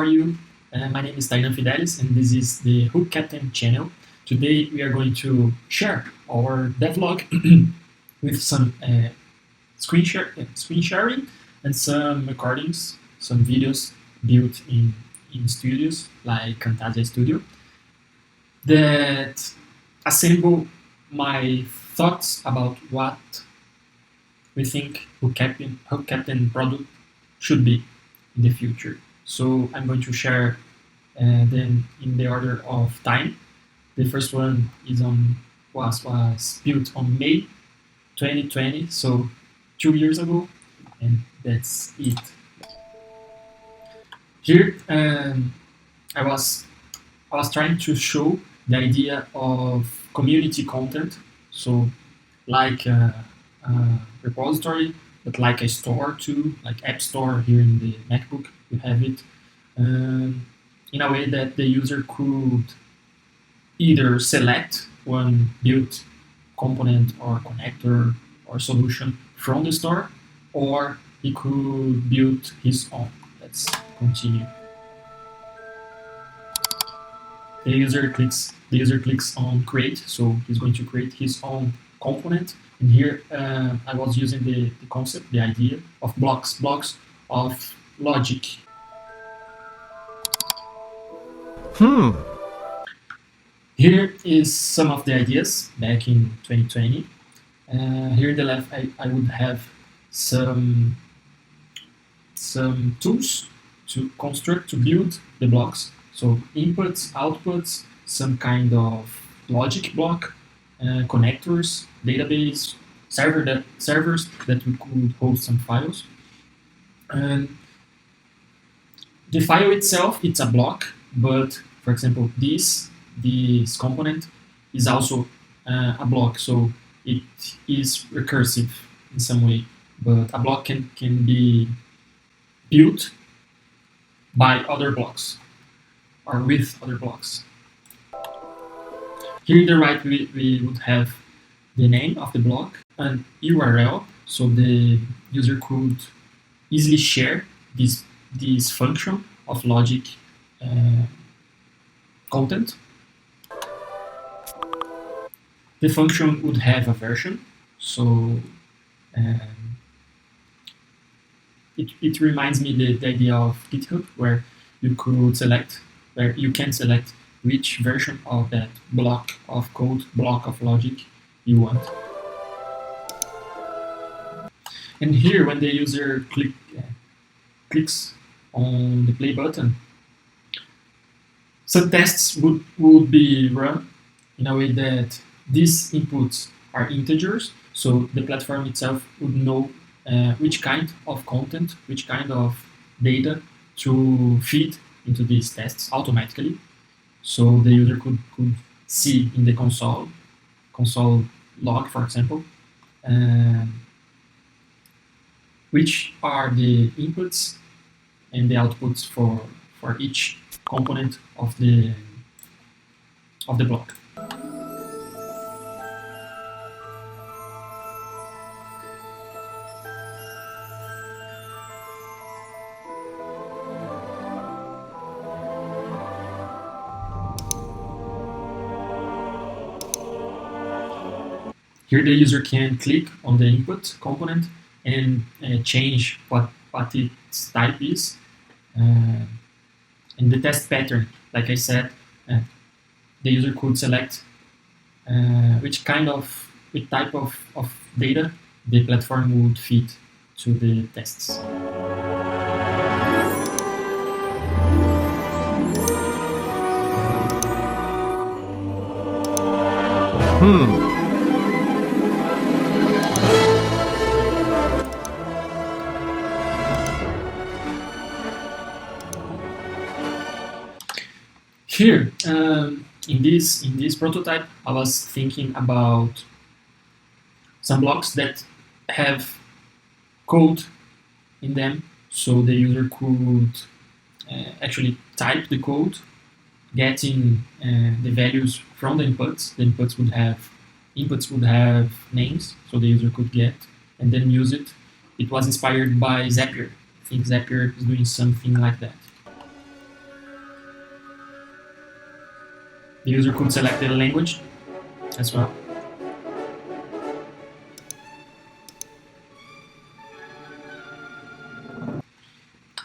are you? My name is Tainan and this is the Hook Captain channel. Today we are going to share our devlog with some screen sharing and some recordings, some videos built in studios like Camtasia Studio that assemble my thoughts about what we think Hook Captain product should be in the future. So I'm going to share them in the order of time. The first one was built on May 2020, so 2 years ago, and that's it. Here I was trying to show the idea of community content, so like a repository, but like a store too, like App Store here in the MacBook, we have it, in a way that the user could either select one built component or connector or solution from the store, or he could build his own. Let's continue. The user clicks on create, so he's going to create his own component. And here I was using the concept, the idea of blocks of logic. Here is some of the ideas back in 2020. Here in the left, I would have some tools to construct, to build the blocks. So inputs, outputs, some kind of logic block, connectors, database, servers that we could host some files. And the file itself, it's a block, but for example, this component is also a block, so it is recursive in some way. But a block can be built by other blocks or with other blocks. Here in the right, we would have the name of the block, an URL, so the user could easily share this function of logic content. The function would have a version, so it reminds me the idea of GitHub, where you can select which version of that block of code, block of logic you want. And here, when the user clicks on the play button, some tests would be run in a way that these inputs are integers, so the platform itself would know which kind of content, which kind of data to feed into these tests automatically. So the user could see in the console log, for example, which are the inputs and the outputs for each component of the block. Here the user can click on the input component and change what its type is. In the test pattern, like I said, the user could select which type of data the platform would feed to the tests. Here, in this prototype, I was thinking about some blocks that have code in them, so the user could actually type the code, getting the values from the inputs. The inputs would have names, so the user could get and then use it. It was inspired by Zapier. I think Zapier is doing something like that. The user could select the language as well.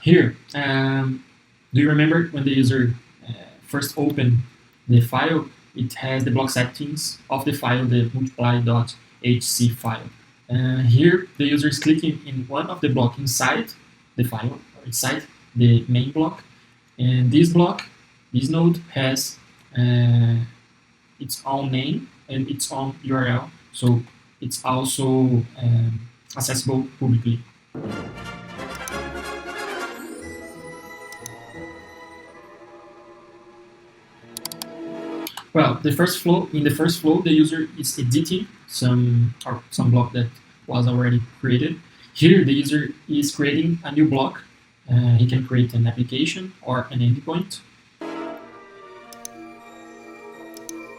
Here, do you remember when the user first opened the file? It has the block settings of the file, the multiply.hc file. Here, the user is clicking in one of the blocks inside the file, or inside the main block. And this block, this node, has its own name and its own URL. So it's also accessible publicly. Well, in the first flow, the user is editing some block that was already created. Here, the user is creating a new block. He can create an application or an endpoint.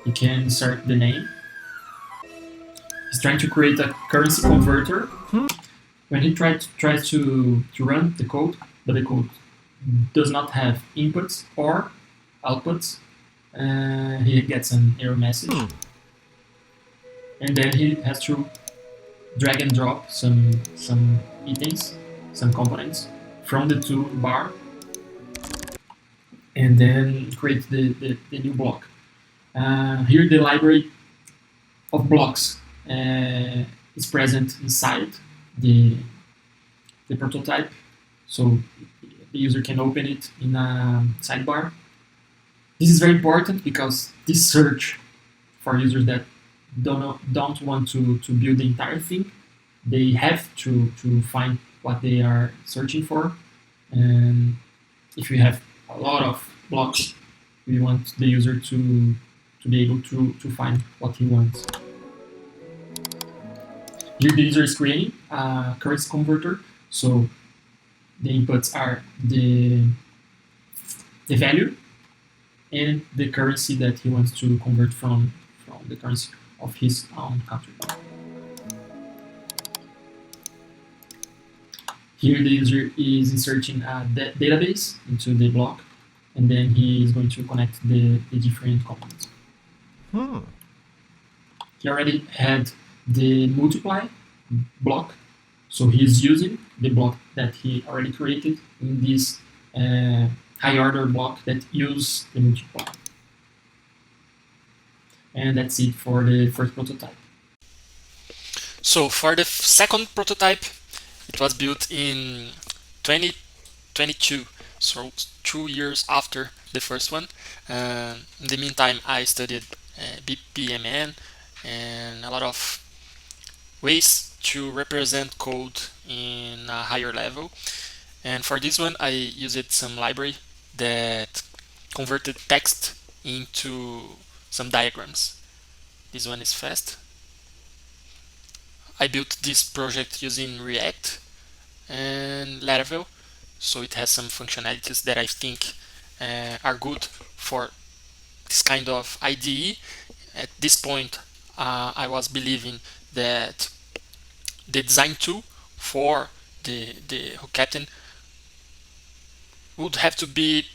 He can insert the name. He's trying to create a currency converter. When he tries to run the code, but the code does not have inputs or outputs, he gets an error message. And then he has to drag and drop some items, some components from the toolbar, and then create the new block. Here the library of blocks is present inside the prototype, so the user can open it in a sidebar. This is very important because this search for users that don't want to build the entire thing, they have to find what they are searching for. And if we have a lot of blocks, we want the user to be able to find what he wants. Here the user is creating a currency converter, so the inputs are the value and the currency that he wants to convert from the currency of his own country. Here the user is inserting a database into the block, and then he is going to connect the different components. He already had the multiply block, so he's using the block that he already created in this high order block that use the multiply. And that's it for the first prototype. So for the second prototype, it was built in 2022, so 2 years after the first one. In the meantime, I studied BPMN and a lot of ways to represent code in a higher level. And for this one, I used some library that converted text into some diagrams. This one is fast. I built this project using React and Laravel, so it has some functionalities that I think are good for this kind of IDE. At this point, I was believing that the design tool for the Hookathon would have to be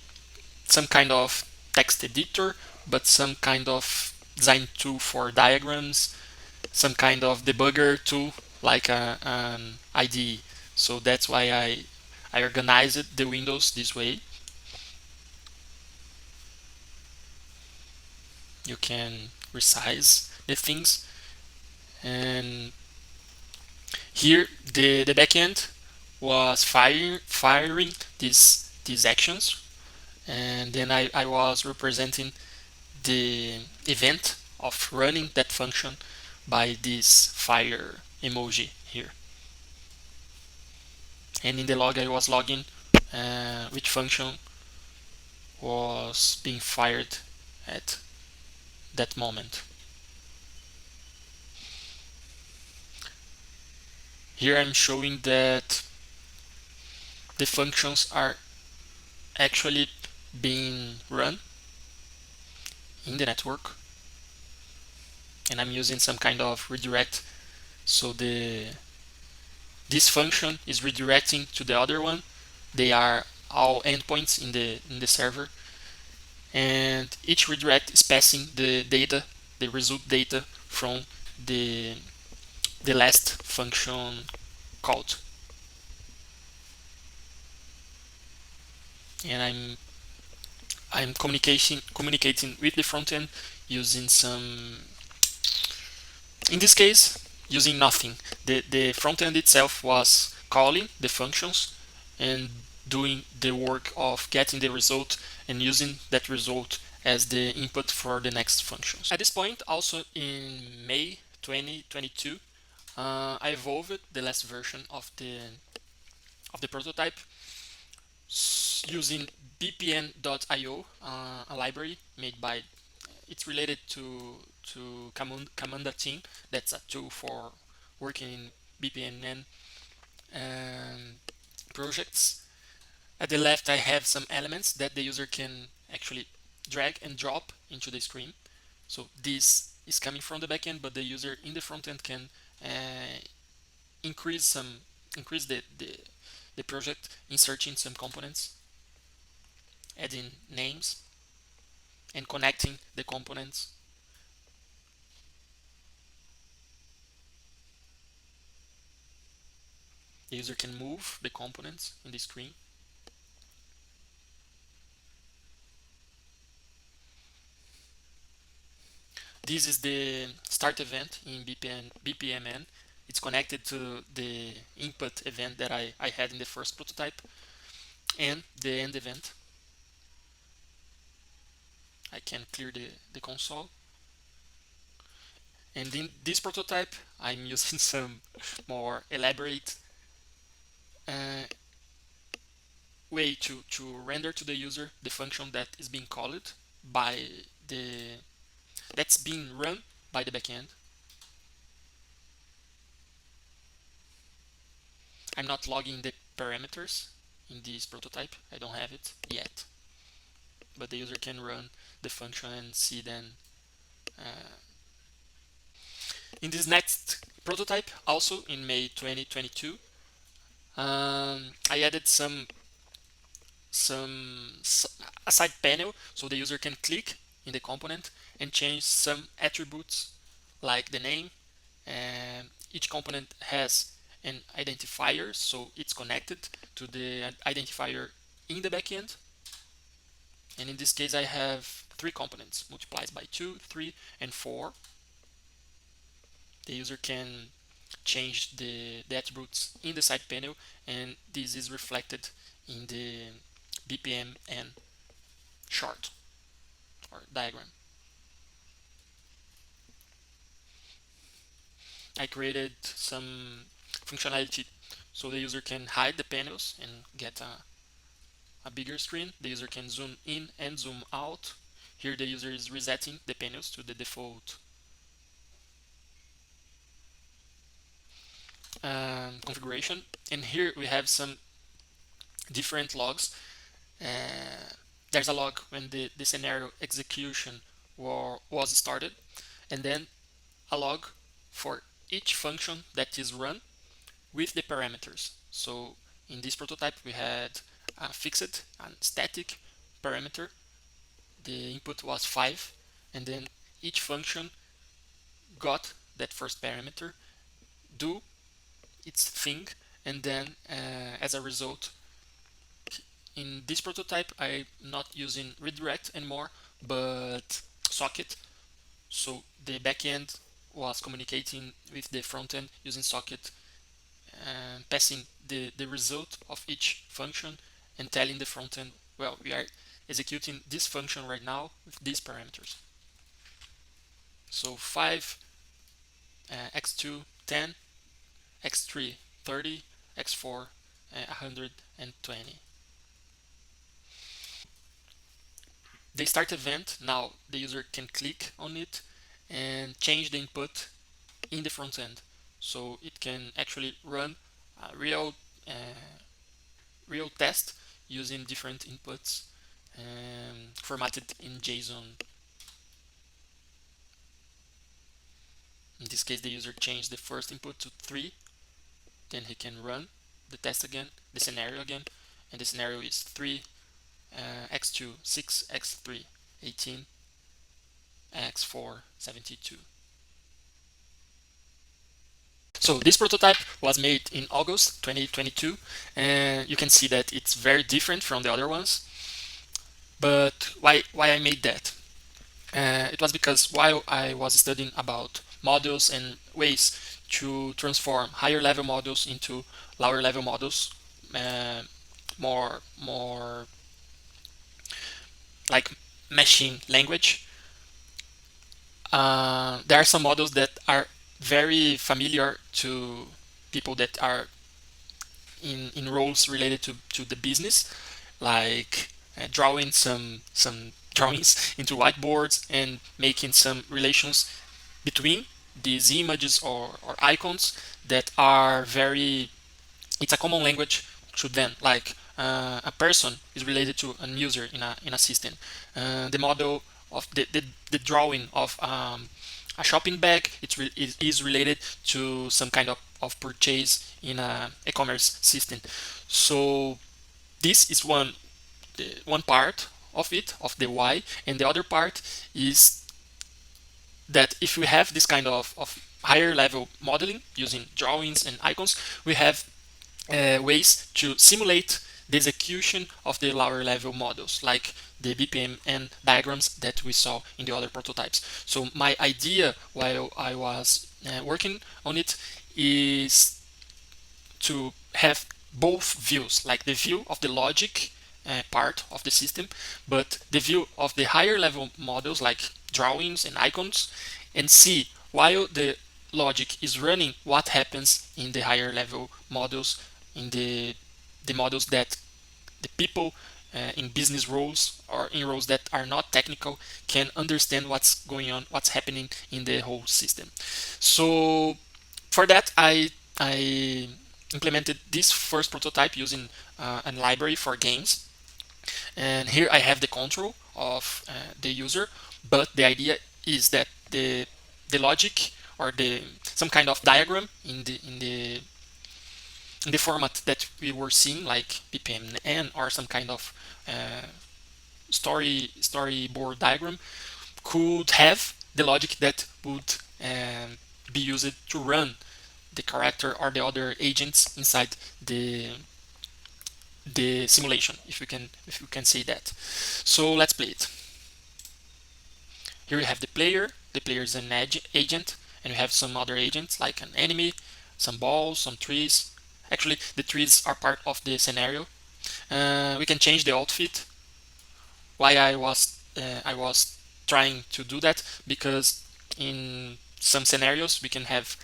some kind of text editor, but some kind of design tool for diagrams, some kind of debugger tool like an IDE. So that's why I organized the windows this way. You can resize the things, and here the backend was firing these actions, and then I was representing the event of running that function by this fire emoji here. And in the log I was logging which function was being fired at that moment. Here I'm showing that the functions are actually being run in the network, and I'm using some kind of redirect, so this function is redirecting to the other one. They are all endpoints in the server, and each redirect is passing the data, the result data from the the last function called. And I'm communicating with the front end using some, in this case, using nothing. The front end itself was calling the functions and doing the work of getting the result and using that result as the input for the next functions. At this point, also in May 2022, I evolved the last version of the prototype using BPMN.io, a library made by, it's related to Camanda team. That's a tool for working in BPMN projects. At the left, I have some elements that the user can actually drag and drop into the screen. So this is coming from the backend, but the user in the front end can uh, increase some increase the project, inserting some components, adding names, and connecting the components. The user can move the components in the screen. This is the start event in BPMN. It's connected to the input event that I had in the first prototype, and the end event. I can clear the console. And in this prototype, I'm using some more elaborate uh, way to render to the user the function that is being called by the that's being run by the backend. I'm not logging the parameters in this prototype. I don't have it yet, but the user can run the function and see then. In this next prototype, also in May 2022, I added some a side panel so the user can click in the component and change some attributes like the name. Each component has an identifier, so it's connected to the identifier in the backend. And in this case, I have three components: multiplies by 2, 3, and 4. The user can change the attributes in the side panel, and this is reflected in the BPMN chart or diagram. I created some functionality so the user can hide the panels and get a bigger screen. The user can zoom in and zoom out. Here the user is resetting the panels to the default configuration. And here we have some different logs. There's a log when the scenario execution was started, and then a log for each function that is run with the parameters. So in this prototype we had a fixed and static parameter. The input was 5, and then each function got that first parameter, do its thing, and then as a result, in this prototype I'm not using redirect anymore but socket. So the backend was communicating with the front end using socket, passing the result of each function and telling the front end, well, we are executing this function right now with these parameters. So 5, x2 10, x3 30, x4 120. The start event, now the user can click on it and change the input in the front end. So it can actually run a real test using different inputs formatted in JSON. In this case, the user changed the first input to 3, then he can run the test again, the scenario again, and the scenario is 3, x2, 6, x3. 18x472. So this prototype was made in August 2022, and you can see that it's very different from the other ones. But why I made that? It was because while I was studying about models and ways to transform higher level models into lower level models, uh, more like machine language, there are some models that are very familiar to people that are in roles related to the business, like drawing some drawings into whiteboards and making some relations between these images or icons that are very, it's a common language to them, like a person is related to a user in a system. The model of the drawing of a shopping bag, is related to some kind of purchase in a e-commerce system. So this is one part of it, of the why, and the other part is that if we have this kind of higher level modeling using drawings and icons, we have ways to simulate the execution of the lower level models, like the BPMN diagrams that we saw in the other prototypes. So my idea while I was working on it is to have both views, like the view of the logic part of the system, but the view of the higher level models like drawings and icons, and see while the logic is running what happens in the higher level models, in the models that the people in business roles or in roles that are not technical can understand what's going on, what's happening in the whole system. So for that, I implemented this first prototype using a library for games, and here I have the control of the user. But the idea is that the logic or the some kind of diagram in the format that we were seeing, like BPMN or some kind of uh, storyboard diagram, could have the logic that would be used to run the character or the other agents inside the simulation, if you can say that. So let's play it. Here we have the player. The player is an agent, and we have some other agents like an enemy, some balls, some trees. Actually, the trees are part of the scenario. We can change the outfit. Why I was trying to do that, because in some scenarios we can have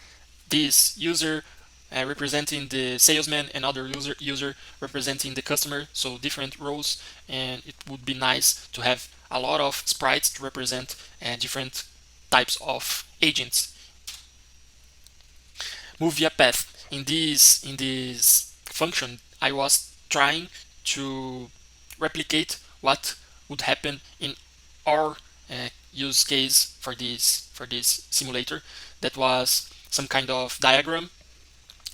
this user representing the salesman and other user representing the customer, so different roles, and it would be nice to have a lot of sprites to represent different types of agents. Move via path. In this function, I was trying to replicate what would happen in our use case for this simulator. That was some kind of diagram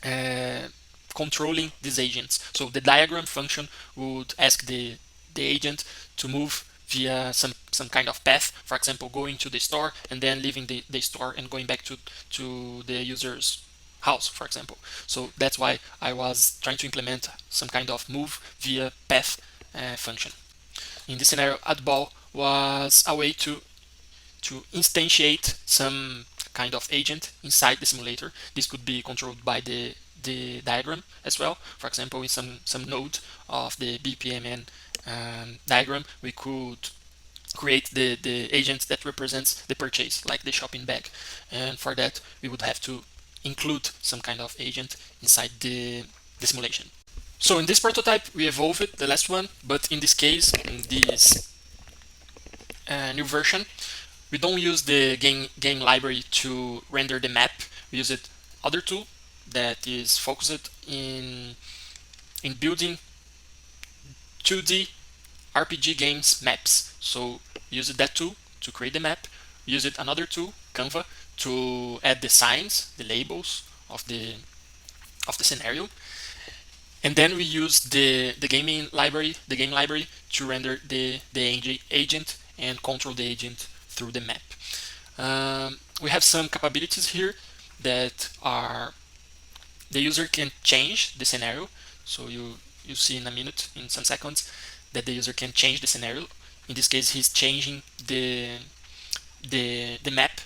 uh, controlling these agents. So the diagram function would ask the agent to move via some kind of path, for example, going to the store and then leaving the store and going back to the user's house, for example. So that's why I was trying to implement some kind of move via path function. In this scenario, add ball was a way to instantiate some kind of agent inside the simulator. This could be controlled by the diagram as well. For example, in some node of the BPMN diagram, we could create the agent that represents the purchase, like the shopping bag. And for that, we would have to include some kind of agent inside the simulation. So in this prototype, we evolved the last one, but in this case, in this new version, we don't use the game library to render the map. We use it other tool that is focused in building 2D RPG games maps. So we use that tool to create the map. We use it another tool, Canva, to add the signs, the labels of the scenario. And then we use the game library to render the agent and control the agent through the map. We have some capabilities here that are the user can change the scenario. So you see in a minute, in some seconds, that the user can change the scenario. In this case, he's changing the map,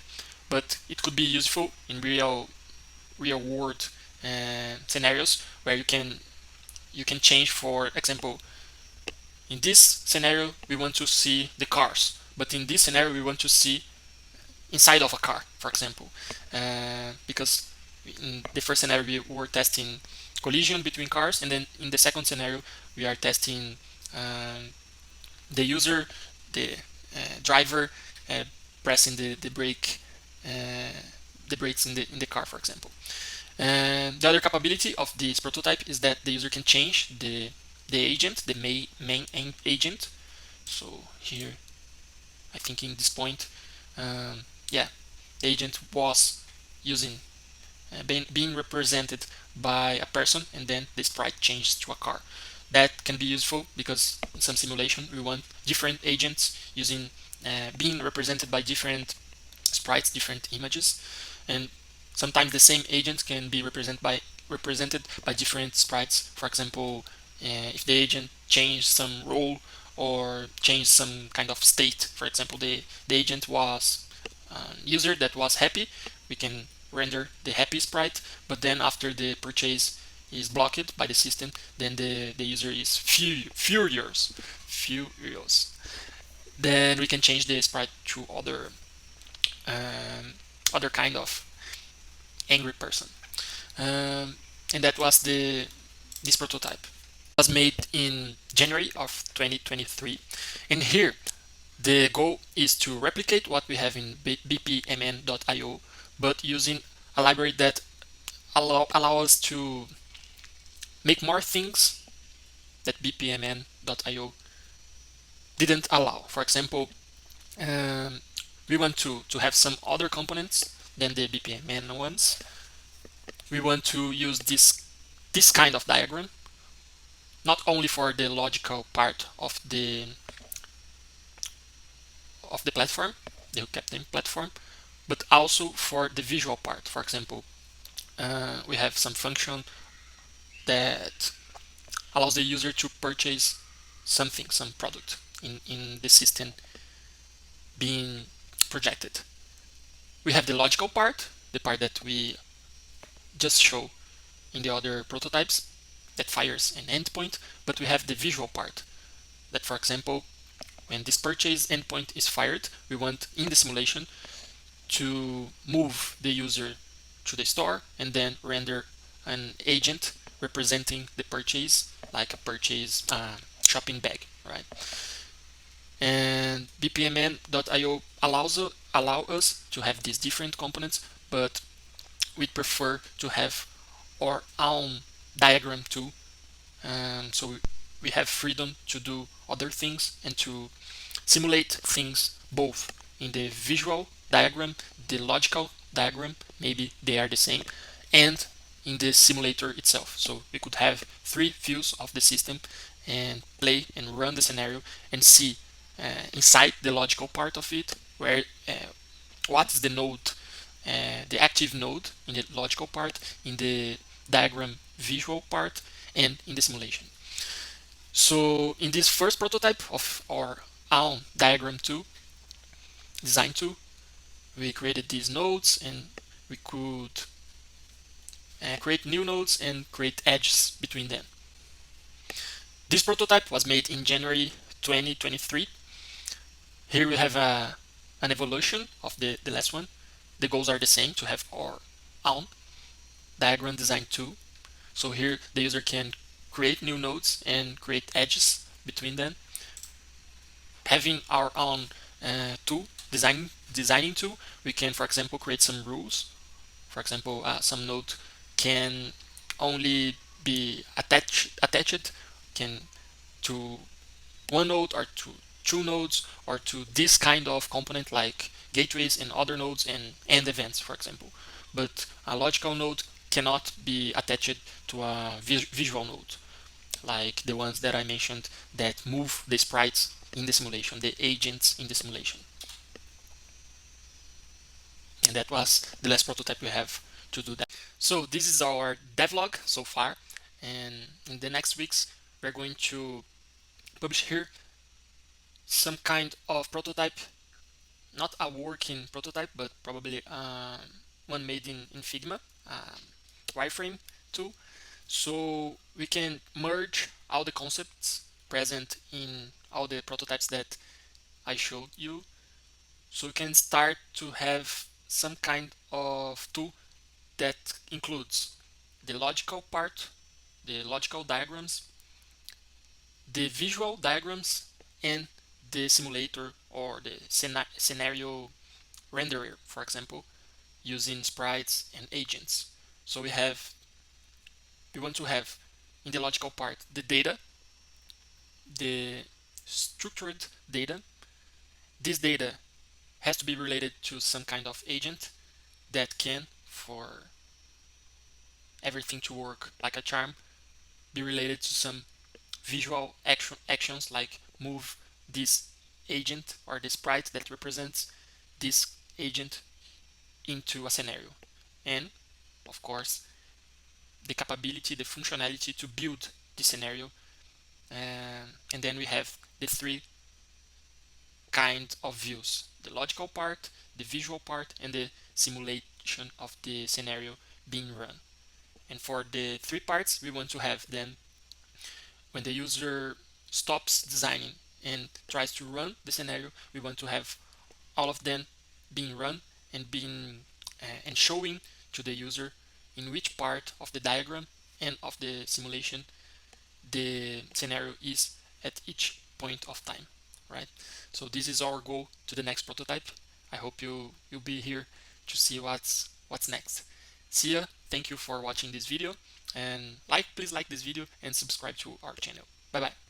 but it could be useful in real world scenarios where you can change. For example, in this scenario we want to see the cars, but in this scenario we want to see inside of a car, for example, because in the first scenario we were testing collision between cars, and then in the second scenario we are testing um, the user, the driver, uh, pressing uh, the brakes in the car, for example. And the other capability of this prototype is that the user can change the agent, the main agent. So here, I think in this point, yeah, the agent was using being represented by a person, and then the sprite changed to a car. That can be useful because in some simulation we want different agents using being represented by different sprites, different images, and sometimes the same agent can be represented by different sprites. For example, if the agent changed some role or changed some kind of state. For example, the agent was a user that was happy, we can render the happy sprite, but then after the purchase is blocked by the system, then the user is furious. Then we can change the sprite to other kind of angry person. And that was this prototype. It was made in January of 2023, and here the goal is to replicate what we have in BPMN.io, but using a library that allow us to make more things that BPMN.io didn't allow. For example, we want to have some other components than the BPMN ones. We want to use this kind of diagram, not only for the logical part of the platform, the Captain platform, but also for the visual part. For example, we have some function that allows the user to purchase something, some product in the system being projected. We have the logical part, the part that we just show in the other prototypes that fires an endpoint, but we have the visual part that, for example, when this purchase endpoint is fired, we want in the simulation to move the user to the store and then render an agent representing the purchase, like a purchase shopping bag, right? And BPMN.io allow us to have these different components, but we prefer to have our own diagram too. So we have freedom to do other things and to simulate things both in the visual diagram, the logical diagram, maybe they are the same, and in the simulator itself. So we could have 3 views of the system and play and run the scenario and see inside the logical part of it where what is the node, the active node in the logical part, in the diagram visual part, and in the simulation. So in this first prototype of our own diagram tool, design tool, we created these nodes and we could create new nodes and create edges between them. This prototype was made in January 2023. Here we have an evolution of the last one. The goals are the same, to have our own diagram design tool. So here the user can create new nodes and create edges between them. Having our own tool, designing tool, we can, for example, create some rules. For example, some node can only be attached can to one node or to 2 nodes or to this kind of component like gateways and other nodes and end events, for example. But a logical node cannot be attached to a visual node. like the ones that I mentioned that move the sprites in the simulation, the agents in the simulation. And that was the last prototype we have to do that. So this is our devlog so far, and in the next weeks we're going to publish here some kind of prototype, not a working prototype, but probably one made in Figma, wireframe tool, so we can merge all the concepts present in all the prototypes that I showed you, so we can start to have some kind of tool that includes the logical part, the logical diagrams, the visual diagrams, and the simulator or the scenario renderer, for example, using sprites and agents. So we want to have in the logical part the data, the structured data. This data has to be related to some kind of agent that can, for everything to work like a charm, be related to some visual actions like move this agent or the sprite that represents this agent into a scenario. And of course, the capability, the functionality to build the scenario. And then we have the three kind of views: the logical part, the visual part, and the simulation of the scenario being run. And for the three parts, we want to have them when the user stops designing and tries to run the scenario, we want to have all of them being run and being and showing to the user in which part of the diagram and of the simulation the scenario is at each point of time, right? So this is our goal to the next prototype. I hope you'll be here to see what's next. See ya. Thank you for watching this video, and please like this video and subscribe to our channel. Bye bye.